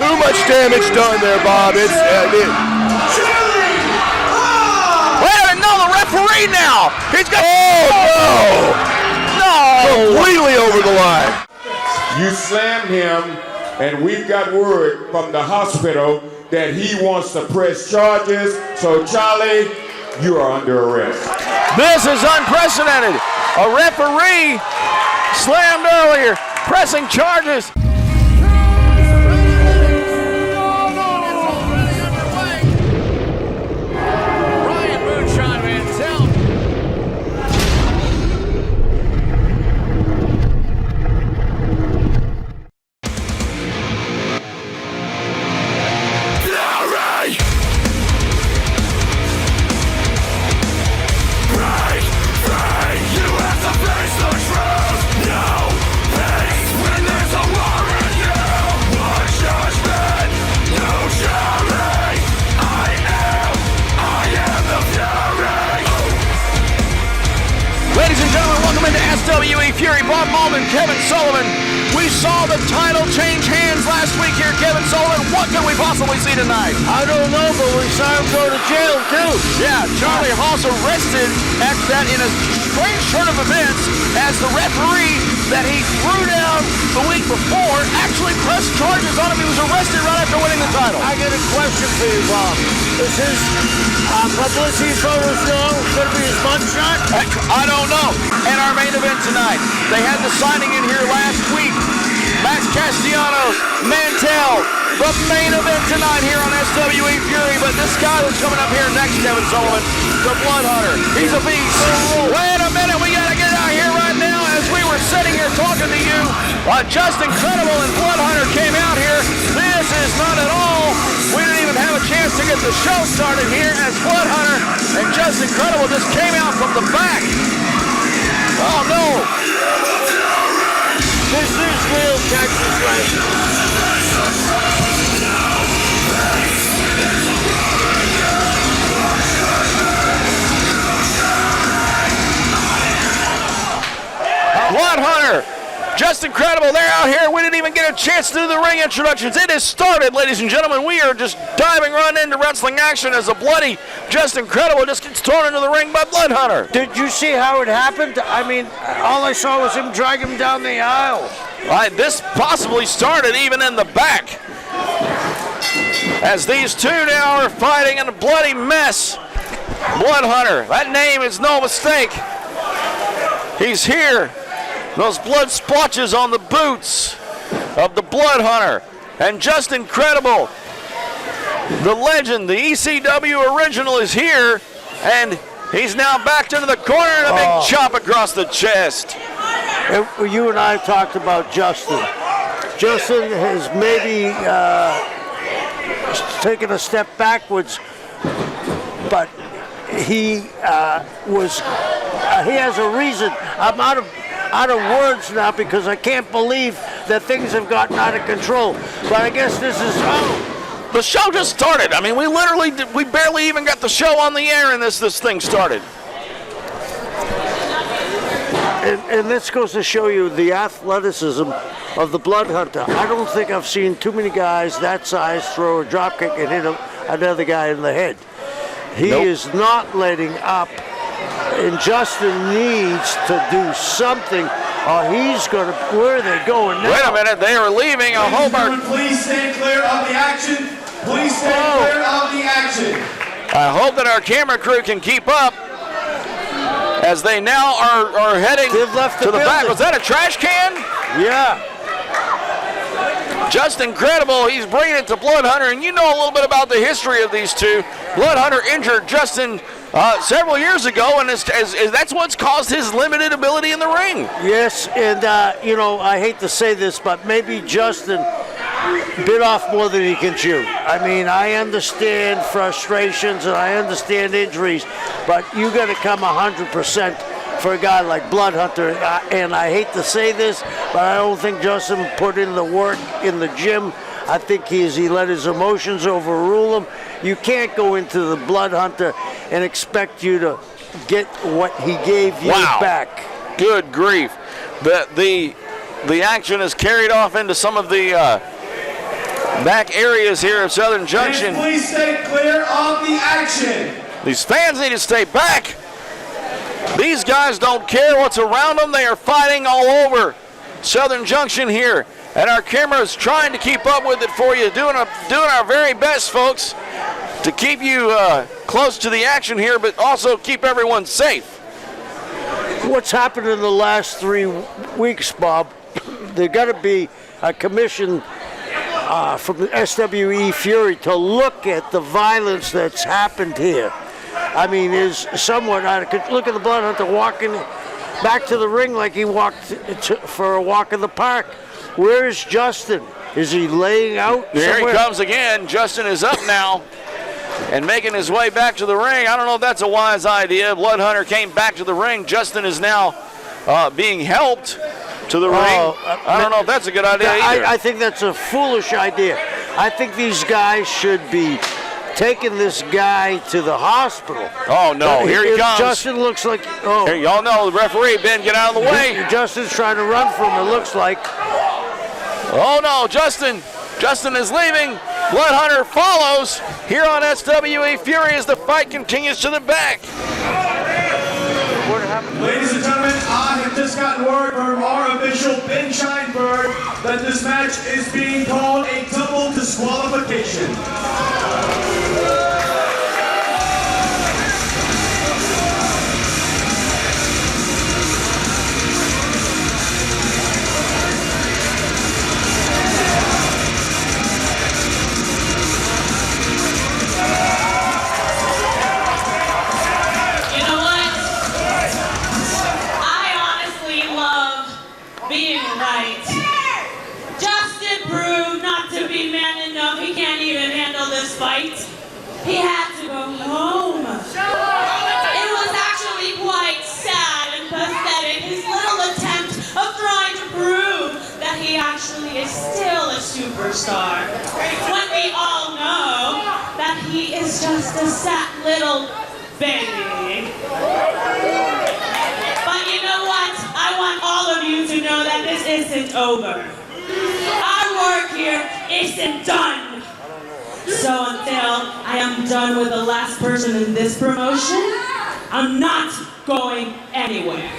Too much damage done there, Bob. Wait a minute, no, the referee now. He's got. Oh, no. Completely over the line. You slammed him, and we've got word from the hospital that he wants to press charges. So, Charlie, you are under arrest. This is unprecedented. A referee slammed earlier, pressing charges. Ladies and gentlemen, welcome into SWE Fury. Bob Malden, Kevin Sullivan. We saw the title change hands last week here, Kevin Sullivan. What could we possibly see tonight? I don't know, but we saw him go to jail, too. Yeah, Charlie Haas arrested after that in a strange turn of events as the referee that he threw down the week before actually pressed charges on him. He was arrested right after winning the title. I got a question for you, Bob. Is his publicity photos wrong? Could it be his mugshot? I don't know. And our main event tonight, they had the signing in here last week. Max Castellanos, Mantel, the main event tonight here on SWE Fury. But this guy that's coming up here next, Kevin Sullivan, the Blood Hunter. He's a beast. Wait a minute, we got to get out here right now. As we were sitting here talking to you, Just Incredible and Blood Hunter came out here. This is not at all. We didn't even have a chance to get the show started here as Blood Hunter and Just Incredible just came out from the back. Oh no. This is real Texas right. Blood Hunter, Just Incredible, they're out here. We didn't even get a chance to do the ring introductions. It has started, ladies and gentlemen. We are just diving right into wrestling action as a bloody Just Incredible just gets thrown into the ring by Blood Hunter. Did you see how it happened? I mean, all I saw was him drag him down the aisle. This possibly started even in the back. As these two now are fighting in a bloody mess. Blood Hunter, that name is no mistake. He's here. Those blood splotches on the boots of the Blood Hunter. And Just Incredible, the legend, the ECW original is here. And he's now backed into the corner and a big chop across the chest. You and I talked about Justin. Justin has maybe taken a step backwards, but he has a reason. I'm out of words now because I can't believe that things have gotten out of control. But I guess this is the show just started. I mean, we barely even got the show on the air and this thing started. And this goes to show you the athleticism of the Blood Hunter. I don't think I've seen too many guys that size throw a dropkick and hit another guy in the head. He is not letting up. And Justin needs to do something, or he's going to. Where are they going now? Wait a minute, they are leaving. I hope please stand clear of the action. Please stand clear of the action. I hope that our camera crew can keep up as they now are heading to the back. Was that a trash can? Yeah. Just Incredible, he's bringing it to Blood Hunter, and you know a little bit about the history of these two. Blood Hunter injured Justin several years ago, and that's what's caused his limited ability in the ring. Yes, and I hate to say this, but maybe Justin bit off more than he can chew. I mean, I understand frustrations and I understand injuries, but you got to come 100% for a guy like Blood Hunter. And I hate to say this, but I don't think Justin put in the work in the gym. I think he let his emotions overrule him. You can't go into the Blood Hunter and expect you to get what he gave you back. Good grief. The action is carried off into some of the back areas here of Southern Junction. And please stay clear of the action. These fans need to stay back. These guys don't care what's around them. They are fighting all over Southern Junction here. And our camera's trying to keep up with it for you, doing our very best, folks, to keep you close to the action here, but also keep everyone safe. What's happened in the last 3 weeks, Bob? There got to be a commission from the SWE Fury to look at the violence that's happened here. I mean, is someone out of look at the blood hunter walking back to the ring like he walked for a walk in the park. Where is Justin? Is he laying out There somewhere? he comes again. Justin is up now and making his way back to the ring. I don't know if that's a wise idea. Blood Hunter came back to the ring. Justin is now being helped to the ring. I don't know if that's a good idea either. I think that's a foolish idea. I think these guys should be taking this guy to the hospital. Oh, no. Here he comes. Justin looks like... Oh. Here, y'all know the referee, Ben, get out of the way. Justin's trying to run from him, it looks like. Oh, no. Justin is leaving. Blood Hunter follows here on SWE Fury as the fight continues to the back. Ladies and gentlemen, I have just gotten word from our official Ben Scheinberg that this match is being called a double disqualification. Being right. Justin proved not to be man enough. He can't even handle this fight. He had to go home. It was actually quite sad and pathetic, his little attempt of trying to prove that he actually is still a superstar. When we all know that he is just a sad little baby. But you know what? I want all of you to know that this isn't over. Our work here isn't done. So until I am done with the last person in this promotion, I'm not going anywhere.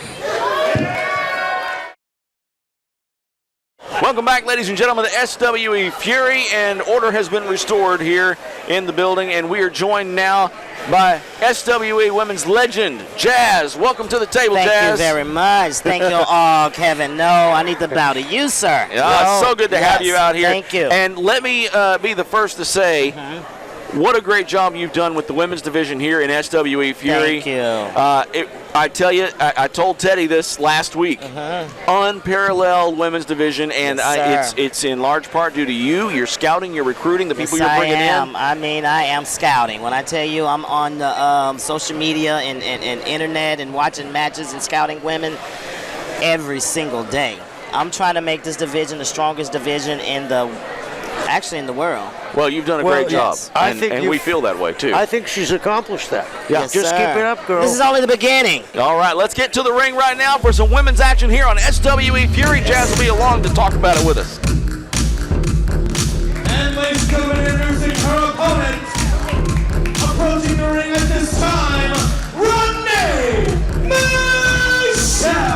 Welcome back, ladies and gentlemen, to SWE Fury, and order has been restored here in the building, and we are joined now by SWE Women's legend, Jazz. Welcome to the table, Jazz. Thank you very much. Thank you all, Kevin. No, I need to bow to you, sir. It's so good to have you out here. Thank you. And let me be the first to say, what a great job you've done with the women's division here in SWE Fury. Thank you. I tell you, I told Teddy this last week. Unparalleled women's division, and Yes, it's in large part due to you, your scouting, your recruiting, the people you're bringing in. I mean, I am scouting. When I tell you I'm on the social media and internet and watching matches and scouting women every single day. I'm trying to make this division the strongest division in the world. Well, you've done a great job, yes. I think and we feel that way, too. I think she's accomplished that. Yeah. Yes, Just sir. keep it up, girl. This is only the beginning. All right, let's get to the ring right now for some women's action here on SWE Fury. Jazz will be along to talk about it with us. And ladies and gentlemen, introducing her opponent, approaching the ring at this time, Renee Michelle.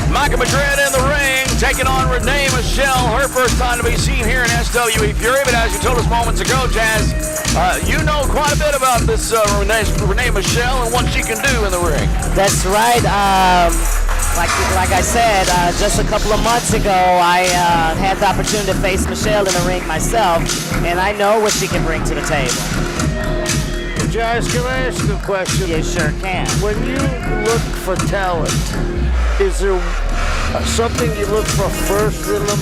Micah Madrid in the ring, taking on Renee Michelle. Her first time to be seen here in SWE Fury, but as you told us moments ago, Jazz, you know quite a bit about this Renee Michelle and what she can do in the ring. That's right. Like I said, just a couple of months ago, I had the opportunity to face Michelle in the ring myself, and I know what she can bring to the table. Jazz, can I ask you a question? You sure can. When you look for talent, is there something you look for first in them?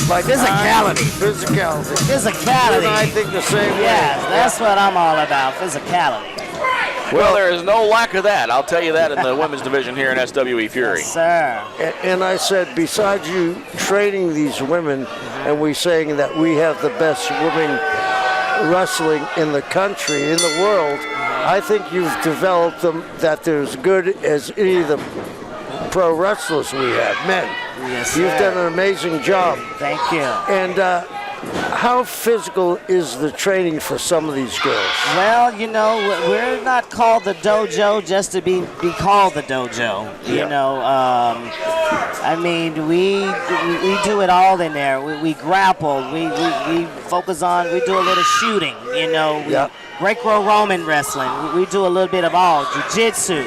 Like Physicality. Physicality. Physicality. And I think the same way. Yes, that's what I'm all about, physicality. Well, there is no lack of that. I'll tell you that in the women's division here in SWE Fury. Yes, sir. And I said, besides you training these women, and we saying that we have the best women wrestling in the country, in the world, I think you've developed them that they're as good as any of the pro wrestlers we have, men. Yes, You've sir. done an amazing job. Thank you. And how physical is the training for some of these girls? Well, you know, we're not called the dojo just to be called the dojo. You know, I mean, we do it all in there. We grapple. We focus on. We do a little shooting. You know, Greco-Roman wrestling. We do a little bit of all. Jiu-jitsu.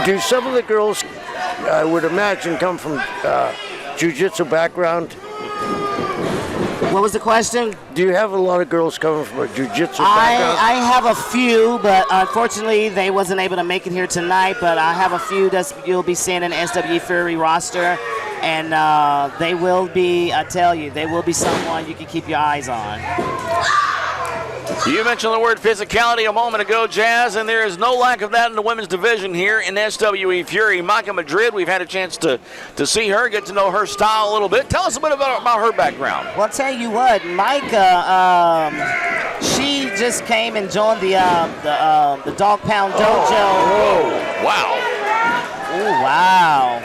Do some of the girls, I would imagine, come from jiu-jitsu background? What was the question? Do you have a lot of girls coming from a jiu-jitsu background? I have a few, but unfortunately they wasn't able to make it here tonight. But I have a few that you'll be seeing in the SWE Fury roster, and they will be. I tell you, they will be someone you can keep your eyes on. You mentioned the word physicality a moment ago, Jazz, and there is no lack of that in the women's division here in SWE Fury. Micah Madrid, we've had a chance to see her, get to know her style a little bit. Tell us a bit about her background. Well, I'll tell you what, Micah, she just came and joined the Dog Pound Dojo. Oh, wow. Oh, wow.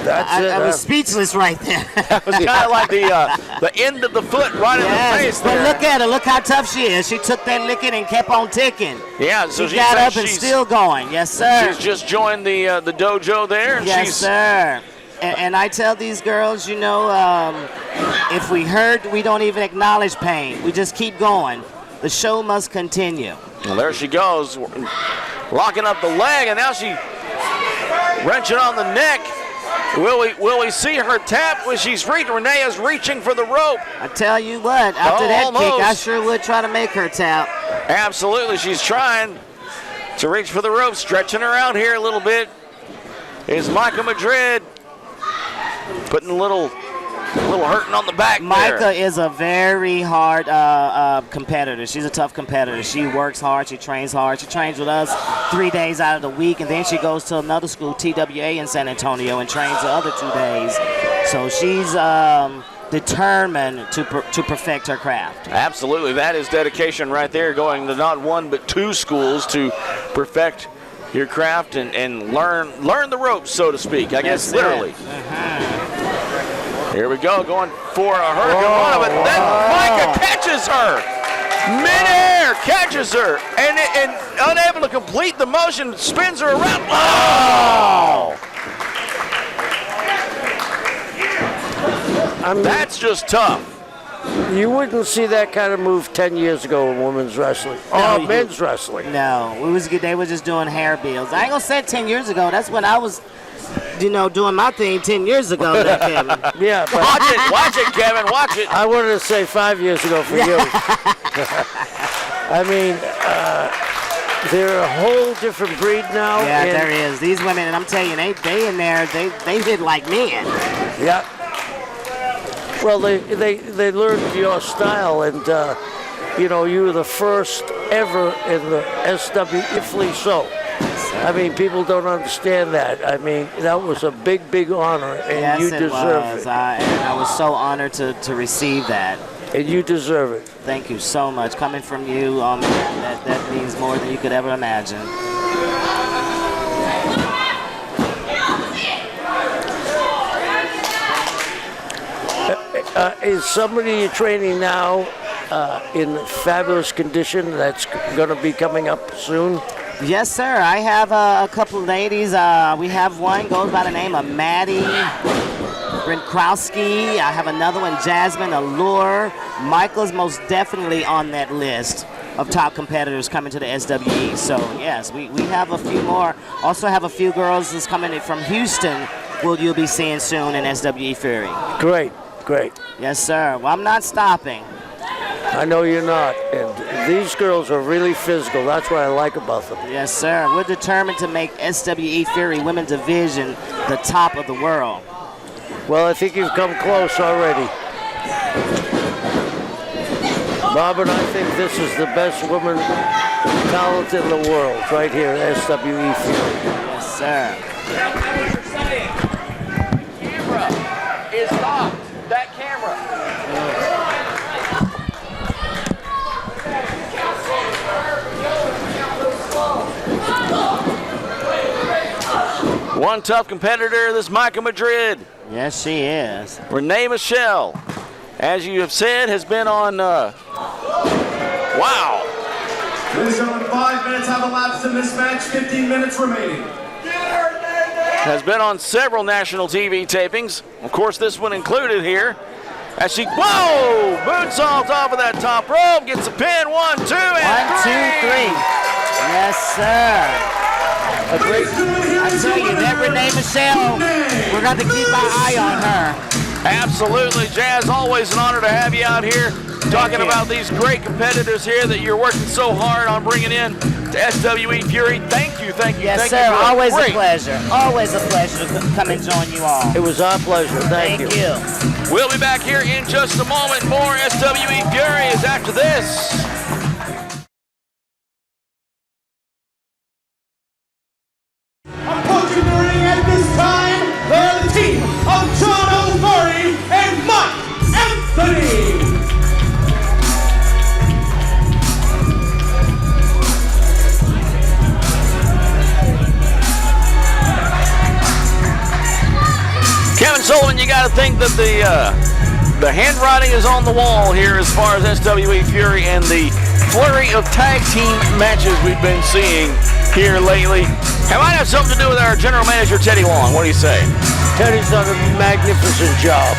I was it. speechless right there. It was kind of like the end of the foot right in the face there. But look at her. Look how tough she is. She took that licking and kept on ticking. Yeah, so she got up and still going. Yes, sir. She's just joined the dojo there. And yes, sir. And I tell these girls, you know, if we hurt, we don't even acknowledge pain. We just keep going. The show must continue. Well, there she goes, locking up the leg, and now she wrenching on the neck. Will we see her tap when she's reaching? Renee is reaching for the rope. I tell you what, after that almost. kick, I sure would try to make her tap. Absolutely, she's trying to reach for the rope, stretching her out here a little bit. Is Micah Madrid putting a little hurting on the back Micah there. is a very hard competitor. She's a tough competitor. She works hard. She trains hard. She trains with us 3 days out of the week, and then she goes to another school, TWA in San Antonio, and trains the other 2 days. So she's determined to perfect her craft. Absolutely, that is dedication right there, going to not 1 but 2 schools to perfect your craft and learn the ropes, so to speak. I guess literally. Here we go, going for a hurricane, but then Micah catches her. Midair catches her, and unable to complete the motion, spins her around. Oh! I mean, that's just tough. You wouldn't see that kind of move 10 years ago in women's wrestling or men's wrestling. No, they were just doing hair bills. I ain't gonna say 10 years ago. That's when I was, doing my thing 10 years ago. Kevin. Yeah, but watch it, Kevin, watch it. I wanted to say 5 years ago for you. I mean, they're a whole different breed now. Yeah, there is. These women, and I'm telling you, they in there, they hit like men. Yeah. Well, they learned your style, and you were the first ever in the SWE so. I mean, people don't understand that. I mean, that was a big, big honor, and you deserve it. I was so honored to receive that. And you deserve it. Thank you so much. Coming from you, that means more than you could ever imagine. Is somebody you're training now in fabulous condition that's going to be coming up soon? Yes, sir. I have a couple of ladies. We have one goes by the name of Maddie Brinkowski. I have another one, Jasmine Allure. Michael's most definitely on that list of top competitors coming to the SWE. So, yes, we have a few more. Also have a few girls that's coming from Houston you'll be seeing soon in SWE Fury. Great. Yes, sir. Well, I'm not stopping. I know you're not. And these girls are really physical. That's what I like about them. Yes, sir. We're determined to make SWE Fury Women's Division the top of the world. Well, I think you've come close already. Bob and I think this is the best woman talent in the world right here at SWE Fury. Yes, sir. Camera is locked. That camera. One tough competitor, this Micah Madrid. Yes, she is. Renee Michelle, as you have said, has been on, wow. Ladies and gentlemen, 5 minutes have elapsed in this match, 15 minutes remaining. Has been on several national TV tapings. Of course, this one included here. As she, whoa, moonsaults off of that top rope, gets a pin, 1, 2, and 1, 2, 3. Yes, sir. A great, I tell you, that Renee Michelle, we're going to keep our eye on her. Absolutely, Jazz. Always an honor to have you out here talking about these great competitors here that you're working so hard on bringing in to SWE Fury. Thank you, thank you, yes, thank sir. you. Always a pleasure. Always a pleasure to come and join you all. It was our pleasure. Thank you. We'll be back here in just a moment. More SWE Fury is after this. Approaching the ring at this time, they're the team of John O'Murray and Mike Anthony. Kevin Sullivan, you got to think that the handwriting is on the wall here as far as SWE Fury and the flurry of tag team matches we've been seeing here lately. It might have something to do with our general manager, Teddy Long. What do you say? Teddy's done a magnificent job.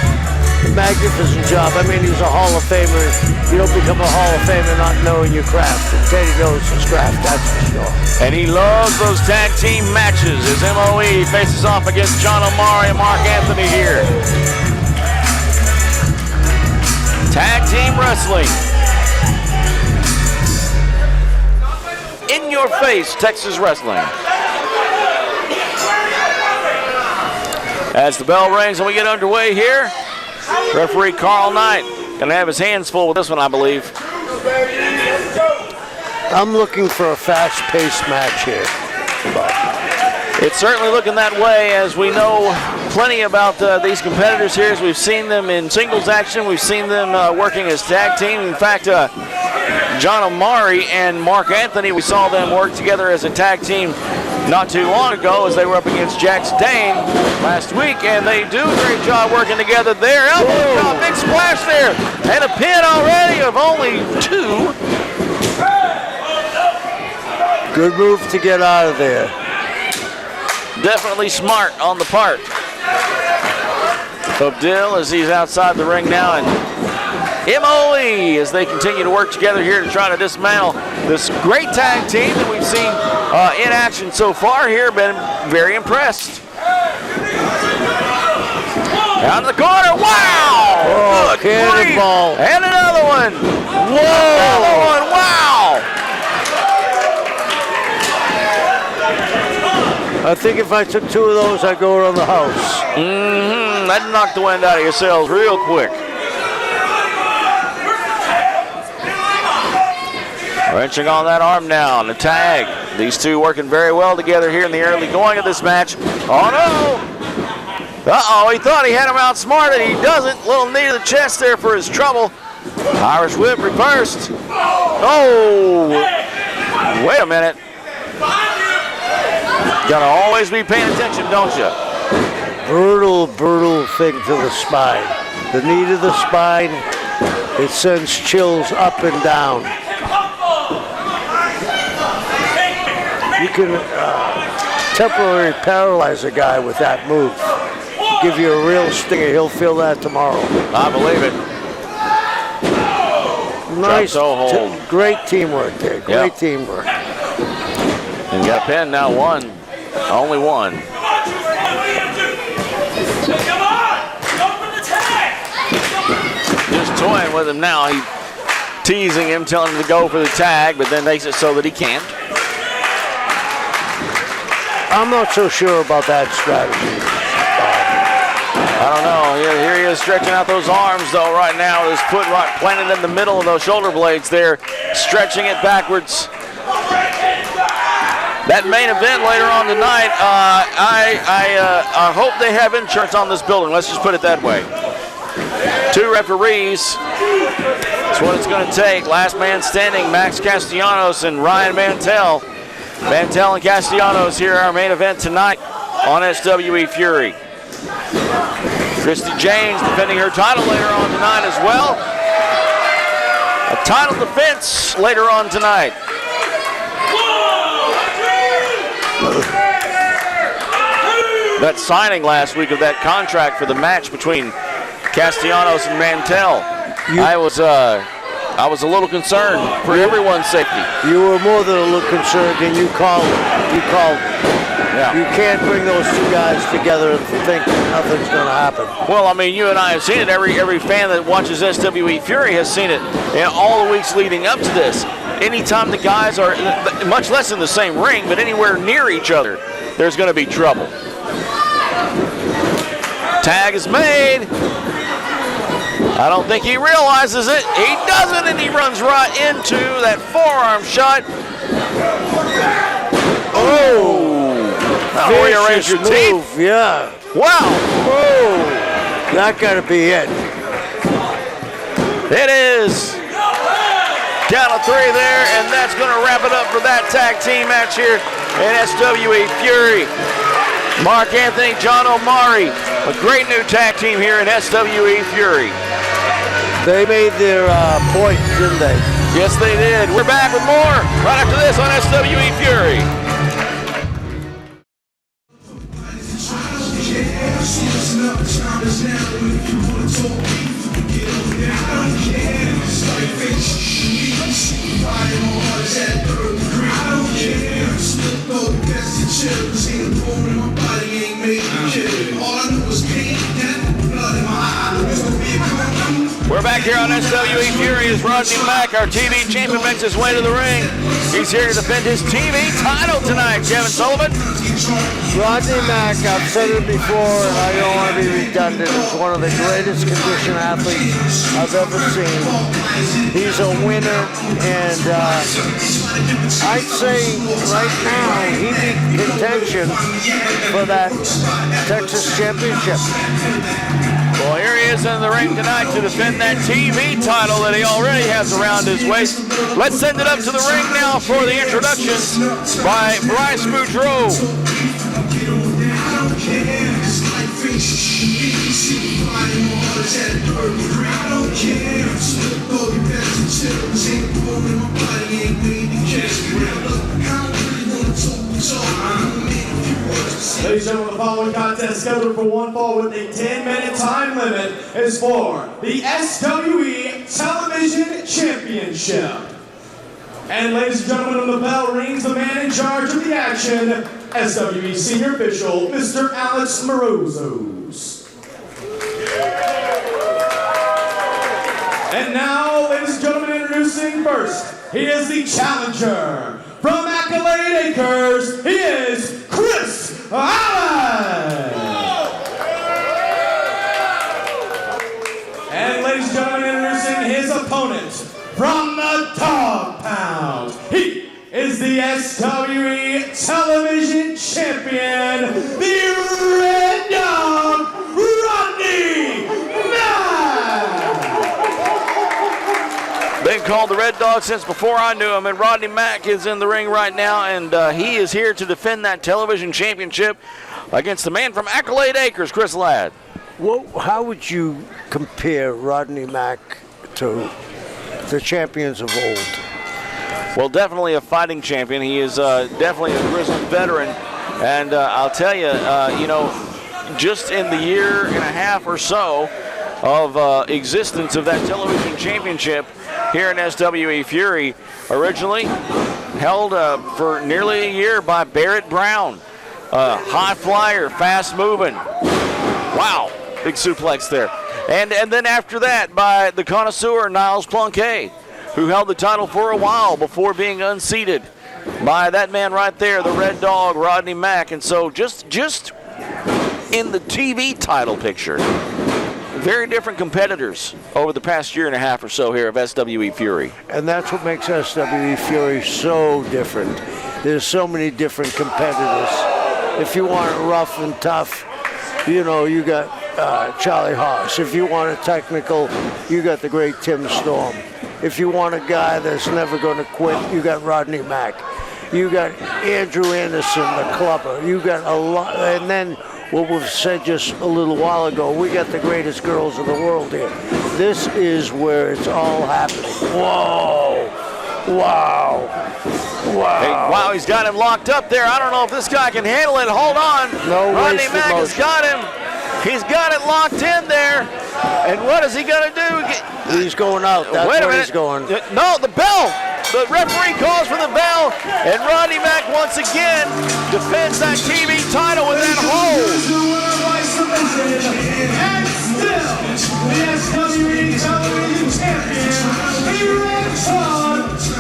Magnificent job. I mean, he's a Hall of Famer. You don't become a Hall of Famer not knowing your craft. And Teddy knows his craft, that's for sure. And he loves those tag team matches as MOE faces off against John O'Murray and Mark Anthony here. Tag team wrestling. In your face, Texas wrestling. As the bell rings and we get underway here, referee Carl Knight gonna have his hands full with this one, I believe. I'm looking for a fast-paced match here. It's certainly looking that way, as we know plenty about these competitors here, as we've seen them in singles action. We've seen them working as tag team. In fact, John O'Murray and Mark Anthony, we saw them work together as a tag team not too long ago as they were up against Jax Dane last week, and they do a great job working together there. Elbow drop, big splash there, and a pin already of only 2. Good move to get out of there. Definitely smart on the part of Dill as he's outside the ring now, and MOE as they continue to work together here to try to dismantle this great tag team that we've seen in action so far here. Been very impressed. Out of the corner, wow! Oh, Good grief. cannonball. And another one. Whoa! Another one, wow! I think if I took 2 of those, I'd go around the house. That'd knock the wind out of yourselves real quick. Wrenching on that arm now, and the tag. These two working very well together here in the early going of this match. Oh no! Uh-oh, he thought he had him outsmarted. He doesn't. Little knee to the chest there for his trouble. Irish whip reversed. Oh! Wait a minute. Gotta always be paying attention, don't you? Brutal, brutal thing to the spine. The knee to the spine, it sends chills up and down. You can temporarily paralyze a guy with that move. Give you a real stinger. He'll feel that tomorrow. I believe it. Nice, hold. Great teamwork there. Great teamwork. And got a pin now, 1. Only 1. Just toying with him now. He's teasing him, telling him to go for the tag, but then makes it so that he can't. I'm not so sure about that strategy. I don't know. Here he is stretching out those arms, though, right now. His foot right planted in the middle of those shoulder blades there, stretching it backwards. That main event later on tonight, I hope they have insurance on this building. Let's just put it that way. 2 referees. That's what it's going to take. Last man standing, Max Castellanos and Ryan Mantell. Mantell and Castellanos here, our main event tonight. on SWE Fury. Christy James defending her title later on tonight as well. A title defense later on tonight. That signing last week of that contract for the match between Castellanos and Mantell, I was a little concerned for everyone's safety. You were more than a little concerned, and you called it. Yeah. You can't bring those two guys together and think nothing's going to happen. Well, I mean, you and I have seen it. Every fan that watches SWE Fury has seen it in all the weeks leading up to this. Anytime the guys are, much less in the same ring, but anywhere near each other, there's going to be trouble. Tag is made. I don't think he realizes it. He doesn't, and he runs right into that forearm shot. Oh! Rearrange your teeth. Yeah. Wow. Whoa. That got to be it. It is. Count of 3 there, and that's going to wrap it up for that tag team match here in SWE Fury. Mark Anthony, John Omari, a great new tag team here in SWE Fury. They made their point, didn't they? Yes, they did. We're back with more right after this on SWE Fury. We're back here on SWE Fury as Rodney Mack, our TV champion, makes his way to the ring. He's here to defend his TV title tonight, Kevin Sullivan. Rodney Mack, I've said it before, and I don't want to be redundant, is one of the greatest conditioned athletes I've ever seen. He's a winner, and I'd say right now he'd be contention for that Texas championship. Well, here he is in the ring tonight to defend that TV title that he already has around his waist. Let's send it up to the ring now for the introductions by Bryce Boudreaux. Ladies and gentlemen, the following contest scheduled for one fall with a 10-minute time limit is for the SWE Television Championship. And ladies and gentlemen, when the bell rings, the man in charge of the action, SWE Senior Official, Mr. Alex Morozos. And now, ladies and gentlemen, introducing first, he is the challenger. From Accolade Acres, he is Chris Allen. And ladies and gentlemen, introducing his opponent from the Dog Pound, he is the SWE Television Champion, the Red Dog, Rodney Mack. Been called the Red Dog since before I knew him, and Rodney Mack is in the ring right now, and he is here to defend that television championship against the man from Accolade Acres, Chris Ladd. Well, how would you compare Rodney Mack to the champions of old? Well, definitely a fighting champion. He is definitely a grizzled veteran, and I'll tell you, just in the year and a half or so of existence of that television championship here in SWE Fury, originally held for nearly a year by Barrett Brown, high flyer, fast moving. Wow, big suplex there. And then after that by the connoisseur Niles Plunquet, who held the title for a while before being unseated by that man right there, the Red Dog, Rodney Mack. And so just in the TV title picture, very different competitors over the past year and a half or so here of SWE Fury. And that's what makes SWE Fury so different. There's so many different competitors. If you want it rough and tough, you got Charlie Haas. If you want it technical, you got the great Tim Storm. If you want a guy that's never going to quit, you got Rodney Mack. You got Andrew Anderson, the clubber. You got a lot, and then what we've said just a little while ago, we got the greatest girls in the world here. This is where it's all happening. Whoa! Wow! Wow! Hey, wow, he's got him locked up there. I don't know if this guy can handle it. Hold on. No Rodney wasted Mack has motion. got him. He's got it locked in there. And what is he going to do? He's going out. That's Wait a where minute. he's going. No, the bell. The referee calls for the bell, and Rodney Mack once again defends that TV title with that hold. And still, the SWE television champion,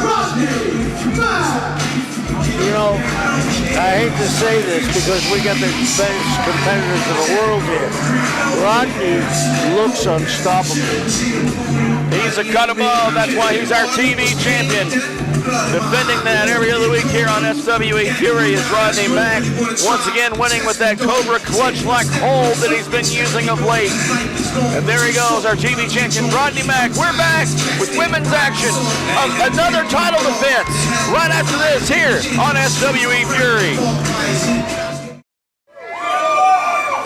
Rodney Mack. You know, I hate to say this because we got the best competitors in the world here. Rodney looks unstoppable. He's a cut above. That's why he's our TV champion. Defending that every other week here on SWE Fury is Rodney Mack. Once again winning with that Cobra clutch-like hold that he's been using of late. And there he goes, our TV champion, Rodney Mack. We're back with women's action. Another title defense right after this here on SWE Fury.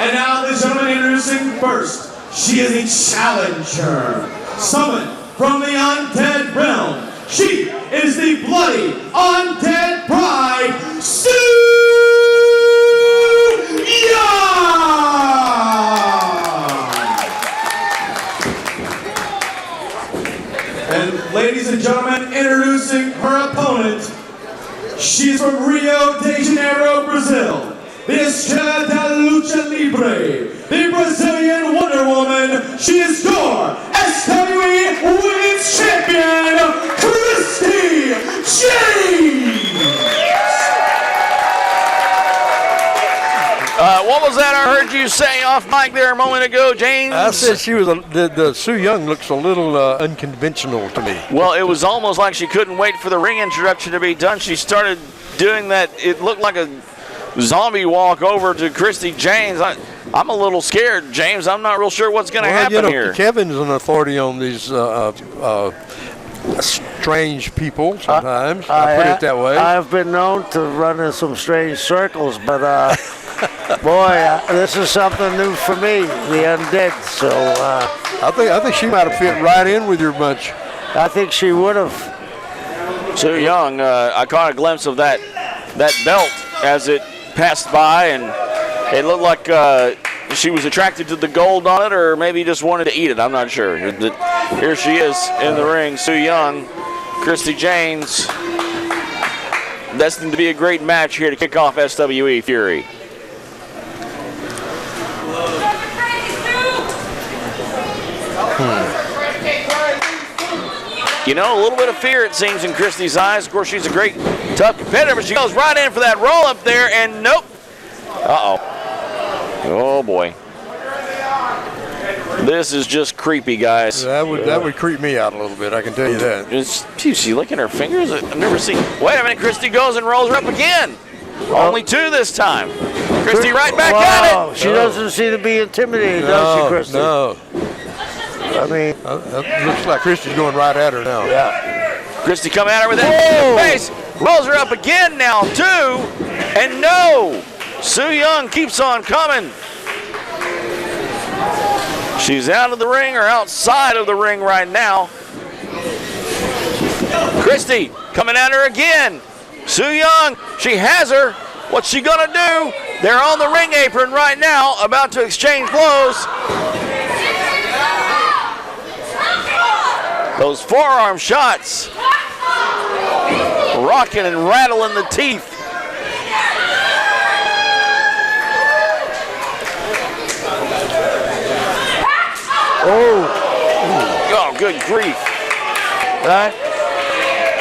And now the gentleman introducing first. She is a challenger. Summoned from the undead realm. She is the bloody undead bride, Sue Young! And ladies and gentlemen, introducing her opponent. She's from Rio de Janeiro, Brazil. The Estrella da Lucha Libre, the Brazilian Wonder Woman. She is your SWE Women's Champion, Christy James. What was that I heard you say off mic there a moment ago, James? I said she was the Sue Young looks a little unconventional to me. Well, it was almost like she couldn't wait for the ring introduction to be done. She started doing that. It looked like a zombie walk over to Christy James. I'm a little scared, James. I'm not real sure what's going to happen here. Kevin's an authority on these strange people sometimes. I put it that way. I've been known to run in some strange circles, but boy, this is something new for me, the undead. So I think she might have fit right in with your bunch. I think she would have. Sue Young, I caught a glimpse of that belt as it passed by, and it looked like she was attracted to the gold on it, or maybe just wanted to eat it. I'm not sure. Here she is in the ring, Sue Young, Christy James. Destined to be a great match here to kick off SWE Fury. You know, a little bit of fear, it seems, in Christy's eyes. Of course, she's a great, tough competitor, but she goes right in for that roll up there, and nope. Uh-oh. Oh, boy. This is just creepy, guys. That would creep me out a little bit, I can tell you that. Is she licking her fingers? I've never seen. Wait a minute, Christy goes and rolls her up again. Only two this time. Christy right back at it. She doesn't seem to be intimidated, does she, Christy? No. I mean, that looks like Christy's going right at her now. Yeah. Christy come at her with that in the face. Rolls her up again now, too. And no. Sue Young keeps on coming. She's out of the ring or outside of the ring right now. Christy coming at her again. Sue Young, she has her. What's she gonna do? They're on the ring apron right now, about to exchange blows. Those forearm shots, rocking and rattling the teeth. Oh, good grief.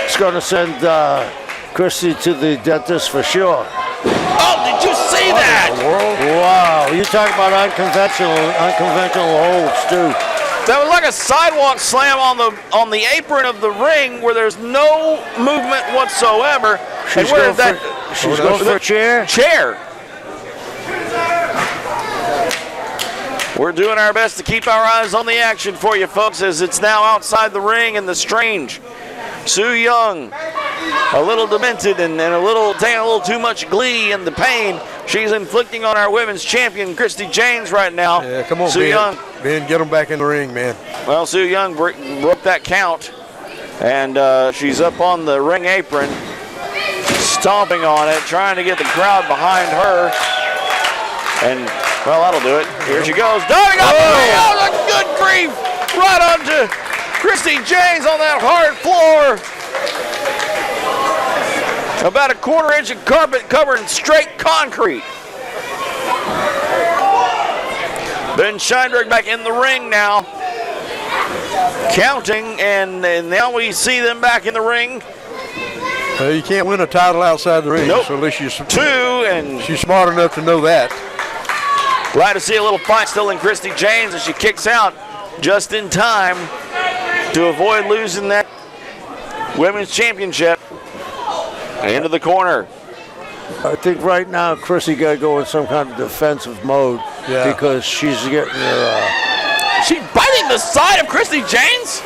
It's going to send Christy to the dentist for sure. Oh, did you see that? Wow, you talk about unconventional holds too. That was like a sidewalk slam on the apron of the ring where there's no movement whatsoever. She's going for a chair? Chair. We're doing our best to keep our eyes on the action for you folks as it's now outside the ring and the strange Sue Young a little demented and a little taking a little too much glee in the pain she's inflicting on our women's champion, Christy James, right now. Yeah, come on, Sue Ben. Young. Ben, get them back in the ring, man. Well, Sue Young broke that count, and she's up on the ring apron, stomping on it, trying to get the crowd behind her. And, well, that'll do it. Here she goes. Diving up the ring. Oh, good grief. Right onto Christy James on that hard floor. About a quarter-inch of carpet covered in straight concrete. Ben Scheinberg back in the ring now. Counting, and now we see them back in the ring. You can't win a title outside the ring. Nope. So at least she's 2, and she's smart enough to know that. glad to see a little fight still in Christy James as she kicks out just in time to avoid losing that women's championship. Into the corner. I think right now Chrissy got to go in some kind of defensive mode because she's getting her. She biting the side of Christy James?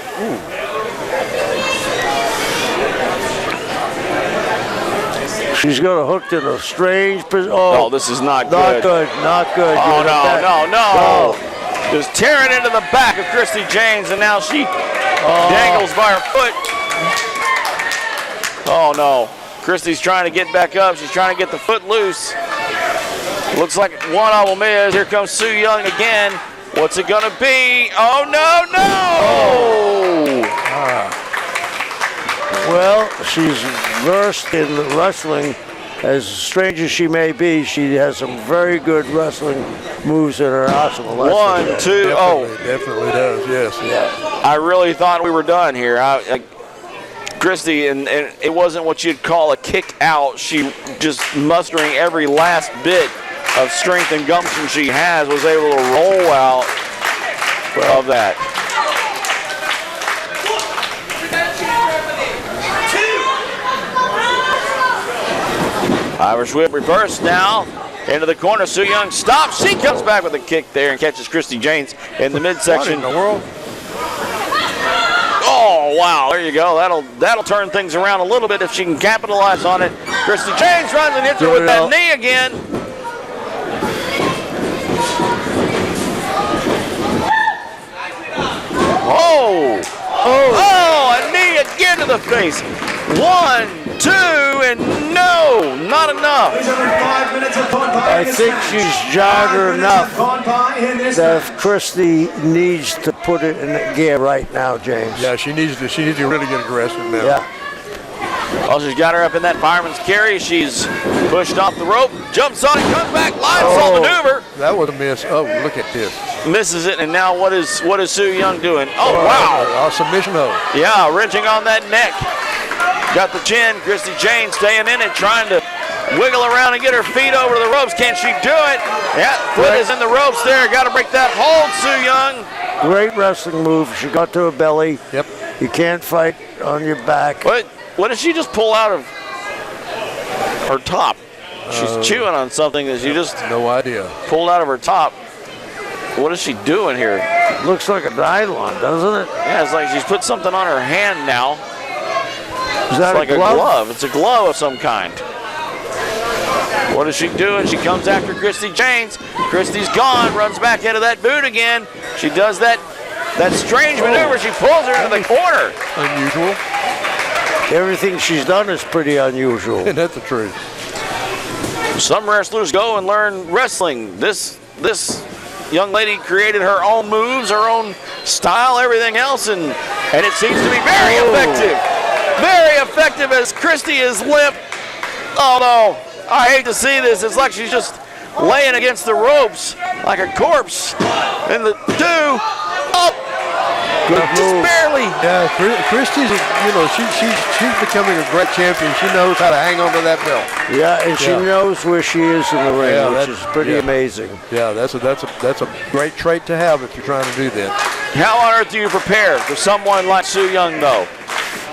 She's got her hooked in a strange position. Oh, this is not Not good. good, not good. Oh, You're no. Just tearing into the back of Christy James, and now she dangles by her foot. Oh, no. Christy's trying to get back up. She's trying to get the foot loose. Looks like one of them is. Here comes Sue Young again. What's it going to be? Oh, no. Well, she's versed in wrestling. As strange as she may be, she has some very good wrestling moves in her arsenal. 1, 2, Definitely does, yes. Yeah. I really thought we were done here. Christy, and it wasn't what you'd call a kick out. She just mustering every last bit of strength and gumption she has, was able to roll out of that. Irish whip reverse now into the corner. Sue Young stops. She comes back with a kick there and catches Christy James in the midsection. What in the world? Oh, wow, there you go. That'll turn things around a little bit if she can capitalize on it. Christy James runs and hits her with that knee again. Oh, a knee again to the face. 1, 2, and no, not enough. I think she's jarred her enough that Christy needs to put it in gear right now, James. Yeah, she needs to really get aggressive now. Yeah. Well, she's got her up in that fireman's carry. She's pushed off the rope, jumps on it, comes back, line saw maneuver. That was a miss. Oh, look at this. Misses it, and now what is Sue Young doing? Oh, wow. Submission hold. Yeah, wrenching on that neck. Got the chin. Christy James staying in it, trying to wiggle around and get her feet over the ropes. Can she do it? Yeah, foot is in the ropes there. Got to break that hold, Sue Young. Great wrestling move. She got to her belly. Yep. You can't fight on your back. What did she just pull out of her top? She's chewing on something that she just no idea pulled out of her top. What is she doing here? Looks like a nylon, doesn't it? Yeah, it's like she's put something on her hand now. Is that It's like a glove? It's a glove of some kind. What is she doing? She comes after Christy James. Christy's gone, runs back into that boot again. She does that strange maneuver. She pulls her into the corner. unusual. Everything she's done is pretty unusual. And that's the truth. Some wrestlers go and learn wrestling. This young lady created her own moves, her own style, everything else, and it seems to be very effective. Very effective as Christy is limp. Oh no, I hate to see this. It's like she's just laying against the ropes like a corpse. And the 2 up. Just barely. Yeah, Christy's, she's becoming a great champion. She knows how to hang on to that belt. Yeah, and she knows where she is in the ring, which is pretty amazing. Yeah, that's a great trait to have if you're trying to do that. How on earth do you prepare for someone like Sue Young, though?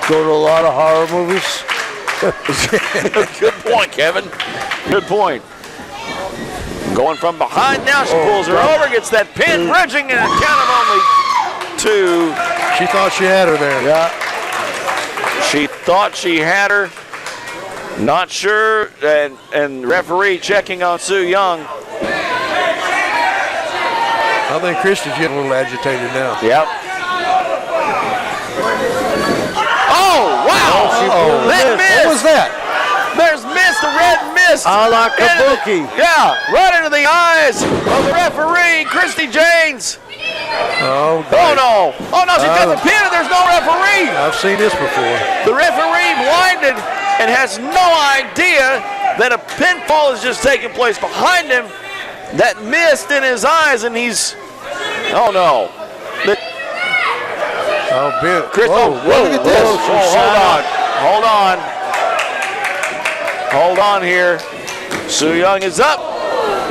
Go to a lot of horror movies. Good point, Kevin. Good point. Going from behind now, she pulls her over, gets that pin, bridging, and a count of only 2. She thought she had her there. Yeah. She thought she had her. Not sure, and referee checking on Su Yung. I think Christy's getting a little agitated now. Yep. Oh, wow! That missed. What was that? There's mist, the red mist. A la Kabuki. Yeah, right into the eyes of the referee, Christy Janes. Oh, no. Oh, no, she's got the pin and there's no referee. I've seen this before. The referee blinded and has no idea that a pinfall is just taking place behind him. That mist in his eyes, and he's, oh no. Chris, whoa, look at this. Hold on here. Su Yung is up.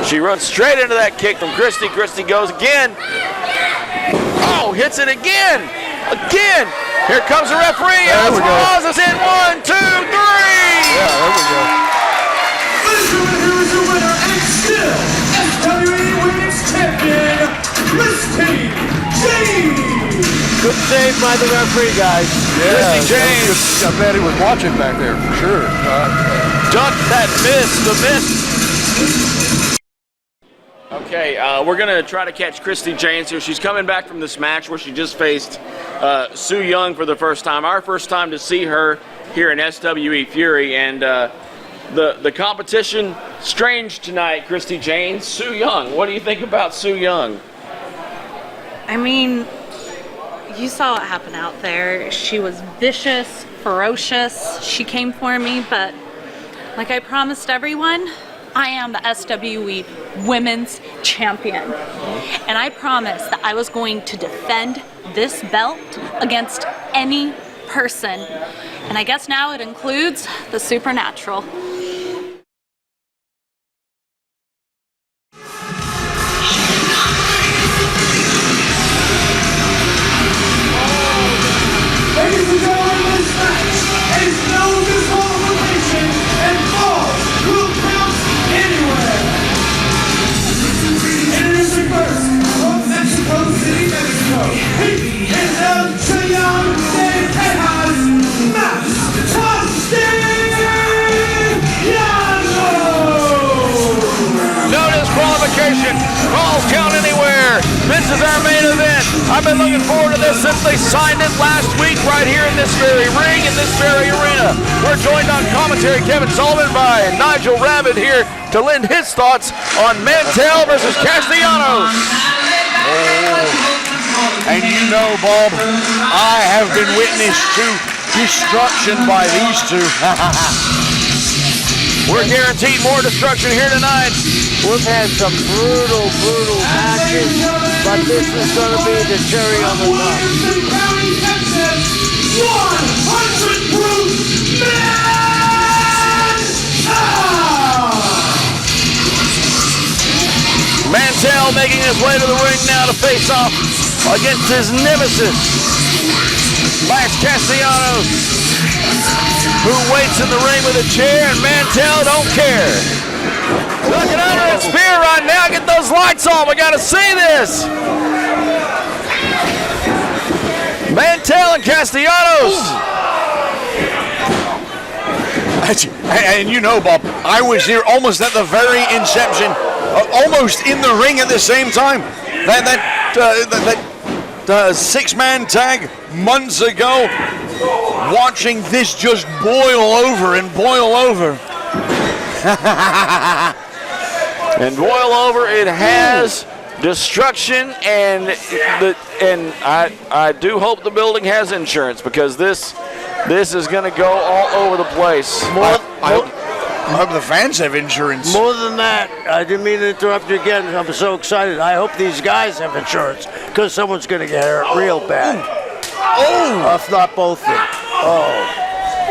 She runs straight into that kick from Christy. Christy goes again. Oh, hits it again. Here comes the referee. Esperanza's in 1, 2, 3. Yeah, there we go. Here is your winner and still SWE Women's Champion, Christy Janes. Good save by the referee, guys. Christy Janes. I bet he was watching back there for sure. Ducked that miss, the miss. Okay, we're going to try to catch Christy Janes here. She's coming back from this match where she just faced Su Yung for the first time. Our first time to see her here in SWE Fury. And the competition, strange tonight, Christy Janes. Su Yung, what do you think about Su Yung? I mean, you saw what happened out there. She was vicious, ferocious. She came for me, but like I promised everyone, I am the SWE Women's Champion. And I promised that I was going to defend this belt against any person. And I guess now it includes the supernatural. Ladies and gentlemen, this match is no disqualification and falls will count anywhere. Introducing first from Mexico City, Mexico, he is El Chillon de Texas, Max Castellanos. No disqualification. Calls count anywhere. This is our main event. I've been looking forward to this since they signed it last week right here in this very ring, in this very arena. We're joined on commentary, Kevin Sullivan, by Nigel Rabbit here to lend his thoughts on Mantell versus Castellanos. And you know, Bob, I have been witness to destruction by these two. We're guaranteed more destruction here tonight. We've had some brutal matches, but this is going to be the cherry on the top. 100 proof Mantell making his way to the ring now to face off against his nemesis, Max Castellanos, who waits in the ring with a chair, and Mantell don't care. Looking under his spear right now. Get those lights on. We got to see this. Mantell and Castellanos. And you know, Bob, I was here almost at the very inception, almost in the ring at the same time. That six-man tag months ago, watching this just boil over and boil over. And boil over, it has destruction, and I do hope the building has insurance, because this is going to go all over the place. I hope the fans have insurance. More than that, I didn't mean to interrupt you again. I'm so excited. I hope these guys have insurance, because someone's going to get hurt real bad. If not both of them. Oh,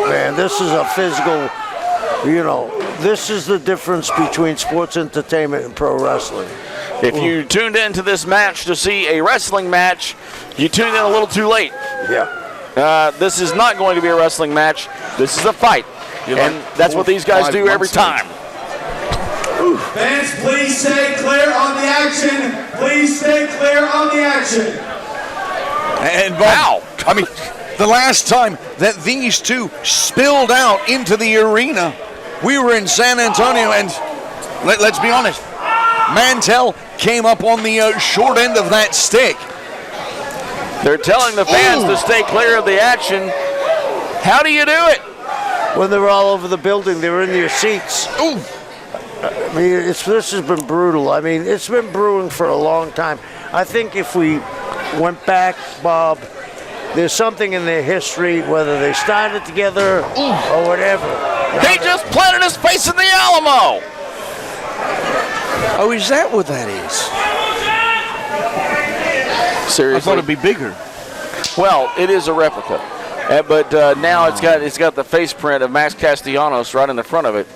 man, this is a physical, this is the difference between sports entertainment and pro wrestling. If you tuned into this match to see a wrestling match, you tuned in a little too late. Yeah. This is not going to be a wrestling match. This is a fight. And that's what these guys do every time. Fans, please stay clear on the action. Please stay clear on the action. And Bob, I mean, the last time that these two spilled out into the arena, we were in San Antonio, and let's be honest, Mantell came up on the short end of that stick. They're telling the fans to stay clear of the action. How do you do it? When they were all over the building, they were in their seats. Ooh. I mean, this has been brutal. I mean, it's been brewing for a long time. I think if we went back, Bob, there's something in their history, whether they started together or whatever. He just planted his face in the Alamo. Oh, is that what that is? Seriously? I thought it'd be bigger. Well, it is a replica, but now it's got the face print of Max Castellanos right in the front of it.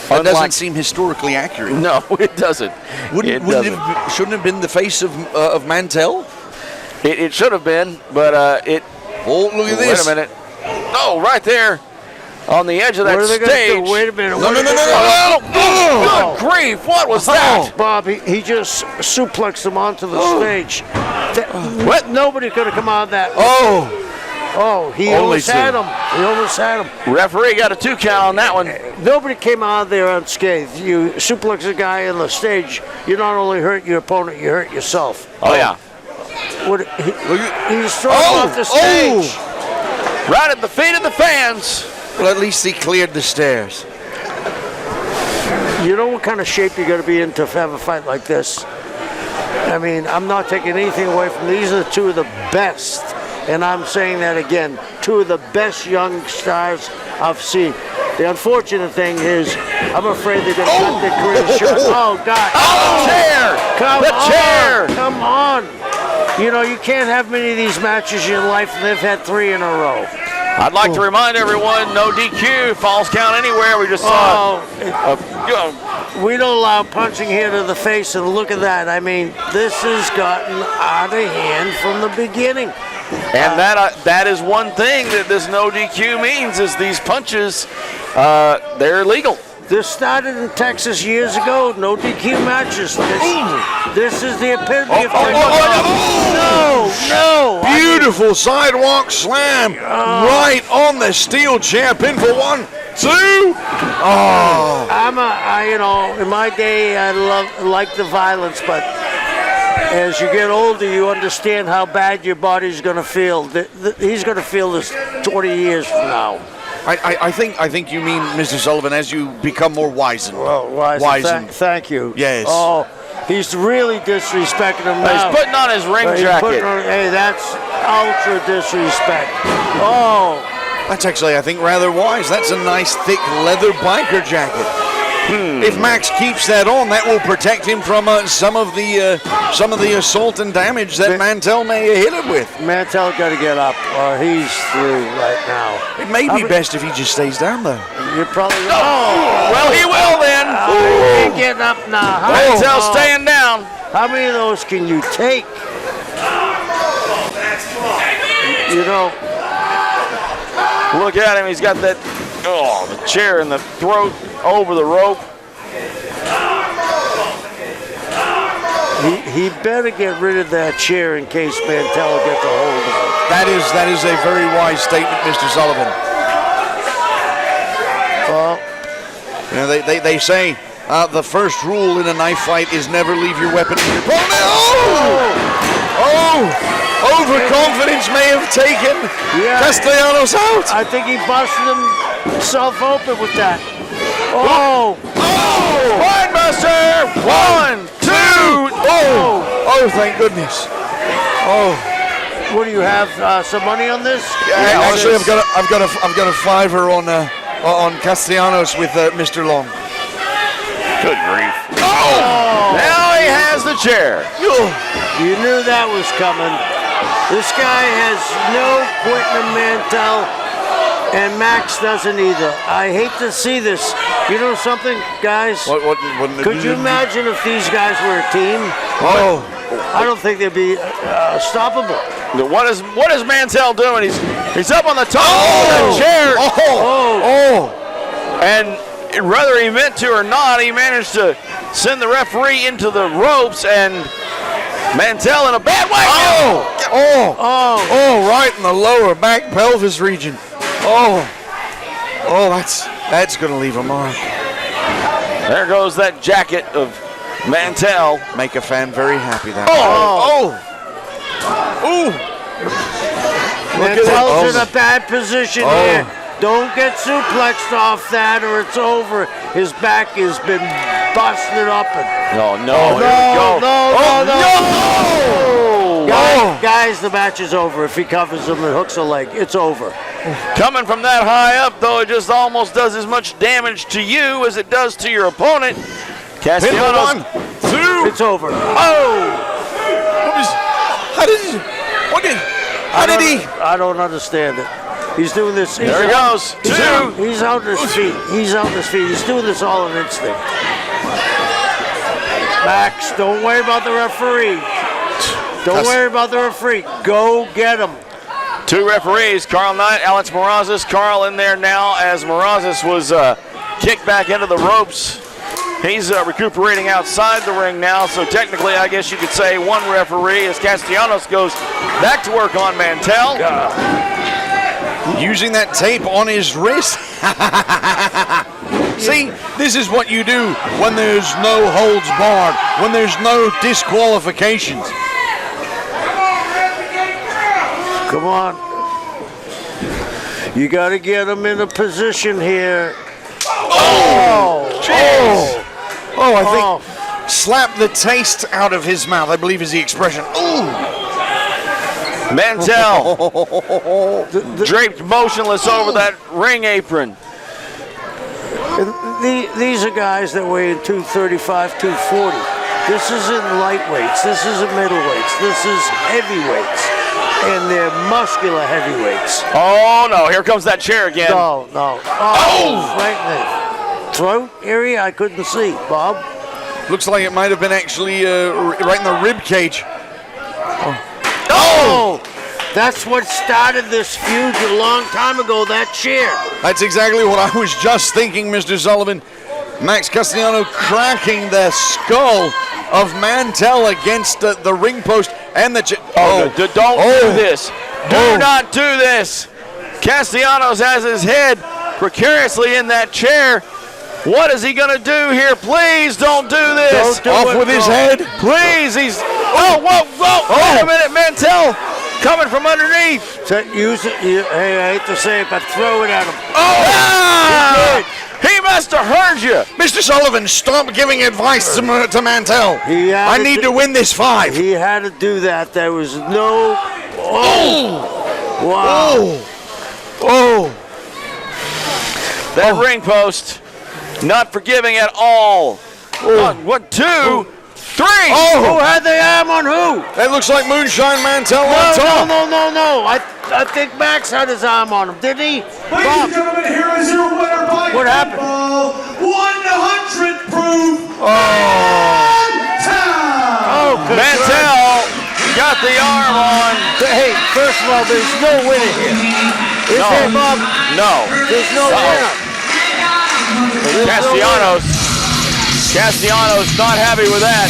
That doesn't seem historically accurate. No, it doesn't. Shouldn't have been the face of Mantell? It should have been, but it. Oh, look at this! Wait a minute. Oh, right there, on the edge of that What are they stage. gonna do? Wait a minute. No! Good grief! What was that? Bob, he just suplexed him onto the stage. What? Nobody could have come out of that. Oh, he Only almost had two. him. He almost had him. Referee got a 2 count on that one. Nobody came out of there unscathed. You suplex a guy on the stage, you not only hurt your opponent, you hurt yourself. Oh yeah. He was thrown off the stage. Right at the feet of the fans. Well, at least he cleared the stairs. You know what kind of shape you got to be in to have a fight like this? I mean, I'm not taking anything away from these. Are the two of the best. And I'm saying that again, two of the best young stars I've seen. The unfortunate thing is, I'm afraid they're going to cut their career short. Oh, God. Oh, the chair! Come on. You know, you can't have many of these matches in your life, and they've had 3 in a row. I'd like to remind everyone, no DQ, falls count anywhere. We just saw we don't allow punching here to the face, and look at that. I mean, this has gotten out of hand from the beginning. And that is one thing that this no DQ means, is these punches, they're illegal. This started in Texas years ago. No DQ matches. This is the epitome of No. Beautiful sidewalk slam right on the steel chair. Pin for 1, 2. Oh. In my day, I like the violence, but as you get older, you understand how bad your body's going to feel. He's going to feel this 20 years from now. I think you mean, Mr. Sullivan, as you become more wizened. Well, wizened. Thank you. Yes. Oh, he's really disrespecting him now. He's putting on his ring jacket. Hey, that's ultra disrespect. Oh. That's actually, I think, rather wise. That's a nice, thick leather biker jacket. If Max keeps that on, that will protect him from some of the assault and damage that Mantell may hit him with. Mantell got to get up, or he's through right now. It may be best if he just stays down, though. You're probably well, he will then. He ain't getting up now. Mantell's staying down. How many of those can you take? You know. Look at him. He's got that. Oh, the chair in the throat, over the rope. He better get rid of that chair in case Mantell gets a hold of it. That is a very wise statement, Mr. Sullivan. Well, you know, they say the first rule in a knife fight is never leave your weapon in your opponent. Overconfidence may have taken Castellanos out. I think he busted himself open with that. Spinebuster! 1, 2. Oh, thank goodness. Oh. What do you have? Some money on this? Yeah, actually, I've got a $5 on Castellanos with Mr. Long. Good grief. Now he has the chair. You knew that was coming. This guy has no quitting in Mantell, and Max doesn't either. I hate to see this. You know something, guys? Could you imagine if these guys were a team? I don't think they'd be stoppable. What is Mantell doing? He's up on the top of the chair. And whether he meant to or not, he managed to send the referee into the ropes, and Mantell in a bad way. Oh, right in the lower back pelvis region. Oh, that's going to leave a mark. There goes that jacket of Mantell. Make a fan very happy. That. Mantell's in a bad position here. Don't get suplexed off that or it's over. His back has been busted up. No. Guys, the match is over. If he covers him and hooks a leg, it's over. Coming from that high up, though, it just almost does as much damage to you as it does to your opponent. Castellanos. 1, 2. It's over. How did he? I don't understand it. He's doing this. There he goes. 2. He's out on his feet. He's doing this all on instinct. Max, don't worry about the referee. Go get him. 2 referees, Carl Knight, Alex Morazes. Carl in there now as Morazes was kicked back into the ropes. He's recuperating outside the ring now, so technically I guess you could say 1 referee as Castellanos goes back to work on Mantell. Using that tape on his wrist. See, this is what you do when there's no holds barred, when there's no disqualifications. Come on. You got to get him in a position here. I think slap the taste out of his mouth, I believe is the expression. Mantell draped motionless over that ring apron. These are guys that weigh in 235, 240. This isn't lightweights. This isn't middleweights. This is heavyweights. And they're muscular heavyweights. Oh, no. Here comes that chair again. No. Right in the throat area, I couldn't see. Bob? Looks like it might have been actually right in the rib cage. That's what started this feud a long time ago, that chair. That's exactly what I was just thinking, Mr. Sullivan. Max Castellanos cracking the skull of Mantell against the ring post and the chair. Don't do this. Do not do this. Castellanos has his head precariously in that chair. What is he going to do here? Please don't do this. Off with his head. Please. He's. Whoa. Wait a minute, Mantell. Coming from underneath. Use it. Hey, I hate to say it, but throw it at him. He must have heard you. Mr. Sullivan, stop giving advice to Mantell. I need to win this 5. He had to do that. There was no. Wow. That ring post, not forgiving at all. 1, 2, 3. Who had the arm on who? That looks like Moonshine Mantell on top. No. I think Max had his arm on him, didn't he? Ladies and gentlemen, here is your winner by What happened? 100 proof. Mantell got the arm on. Hey, first of all, there's no winner here. Is there, Bob? No. There's no winner. Castellanos not happy with that.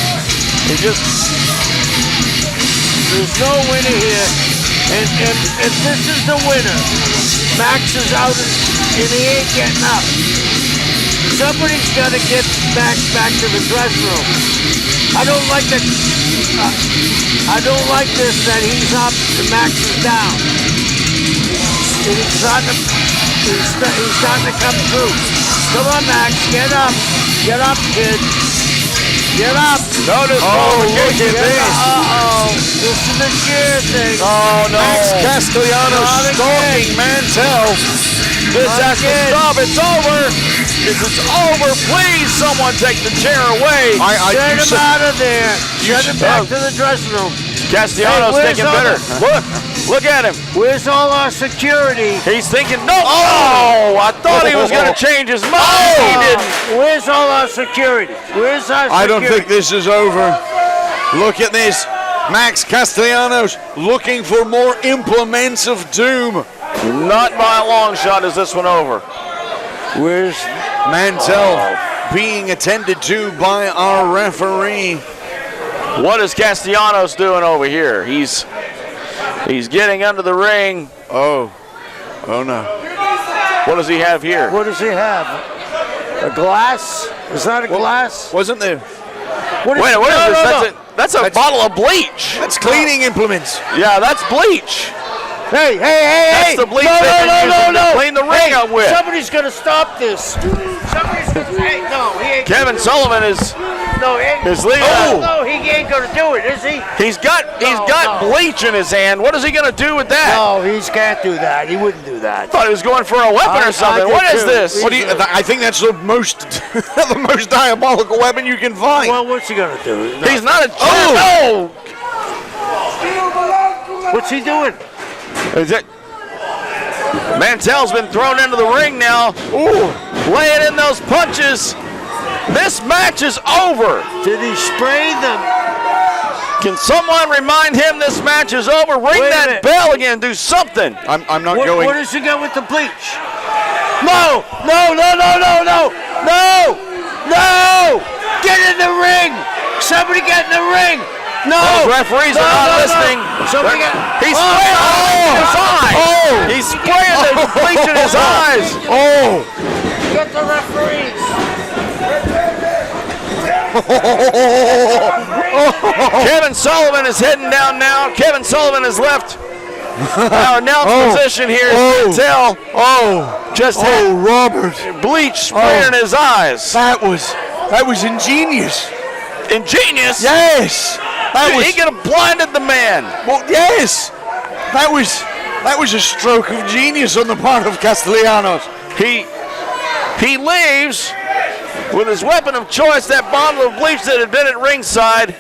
There's no winner here. And if this is the winner, Max is out and he ain't getting up. Somebody's got to get Max back to the dressing room. I don't like this that he's up and Max is down. And he's starting to come through. Come on, Max, get up. Get up, kid. Get up. No disqualification. This is the cheer thing. Oh, no. Max Castellanos stalking Mantell. This has to stop. It's over. This is over. Please, someone take the chair away. Send him out of there. Send him back to the dressing room. Castellanos thinking better. Look at him. Where's all our security? He's thinking, no. I thought he was going to change his mind. He didn't. Where's all our security? Where's our security? I don't think this is over. Look at this. Max Castellanos looking for more implements of doom. Not by a long shot is this one over. Where's Mantell being attended to by our referee? What is Castellanos doing over here? He's getting under the ring. Oh no. What does he have here? What does he have? A glass? Is that a glass? Wasn't there? Wait, what is this? That's a bottle of bleach. That's cleaning implements. Yeah, that's bleach. Hey! That's the bleach to clean the ring up with. Somebody's gonna stop this. Somebody's gonna. Hey, no, he ain't. Kevin Sullivan is leaving. No, he ain't gonna do it, is he? He's got bleach in his hand. What is he gonna do with that? No, he can't do that. He wouldn't do that. I thought he was going for a weapon or something. What is this? What do you? I think that's the most diabolical weapon you can find. Well, what's he gonna do? No. He's not a champ. What's he doing? Is it? Mantell's been thrown into the ring now. Ooh, laying in those punches. This match is over. Did he spray them? Can someone remind him this match is over? Ring that bell again. Do something. I'm not going. What does he got with the bleach? No! Get in the ring! Somebody get in the ring! No! Those referees are not listening. He's spraying his eyes. He's spraying the bleach in his eyes. Get the referees! Kevin Sullivan is heading down now. Kevin Sullivan has left our announce position here. Mantell just had Robert, bleach spraying in his eyes. that was ingenious. Ingenious? Yes. He could have blinded the man. Well, yes. That was a stroke of genius on the part of Castellanos. He leaves with his weapon of choice, that bottle of bleach that had been at ringside.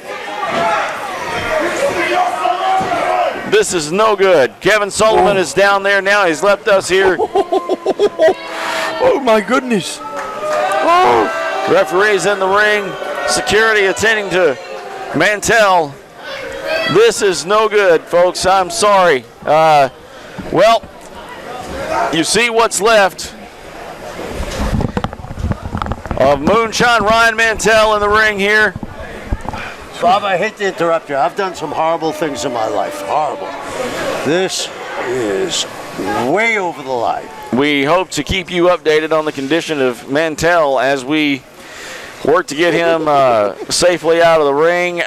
This is no good. Kevin Sullivan is down there now. He's left us here. Oh my goodness. Referees in the ring. Security attending to Mantell. This is no good, folks. I'm sorry. Well, you see what's left of Moonshine Ryan Mantell in the ring here. Bob, I hate to interrupt you. I've done some horrible things in my life. Horrible. This is way over the line. We hope to keep you updated on the condition of Mantell as we work to get him safely out of the ring.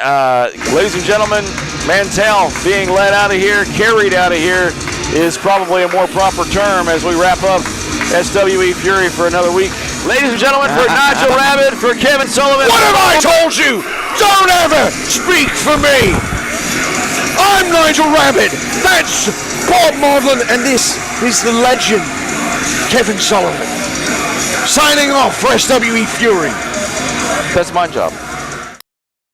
Ladies and gentlemen, Mantell being led out of here, carried out of here, is probably a more proper term as we wrap up SWE Fury for another week. Ladies and gentlemen, for Nigel Rabbit, for Kevin Sullivan. What have I told you? Don't ever speak for me. I'm Nigel Rabbit. That's Bob Maudlin, and this is the legend, Kevin Sullivan. Signing off for SWE Fury. That's my job.